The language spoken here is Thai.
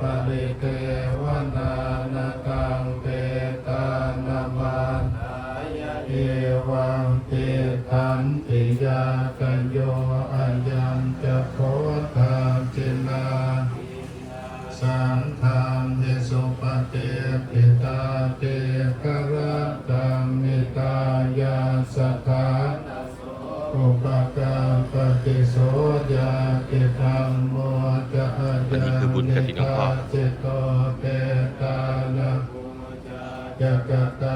ปริเทวนานาคังเตตานามาายะเอวังเตทันติยากัญโยอายัญจะโคทาจินาสังฆังเทสุปฏิปิตาเตกรัตตังนิตายาสกาอุปการปฏิโสยาติธรรมโมจะอาจานิตาจิตโตเตตานะจักตา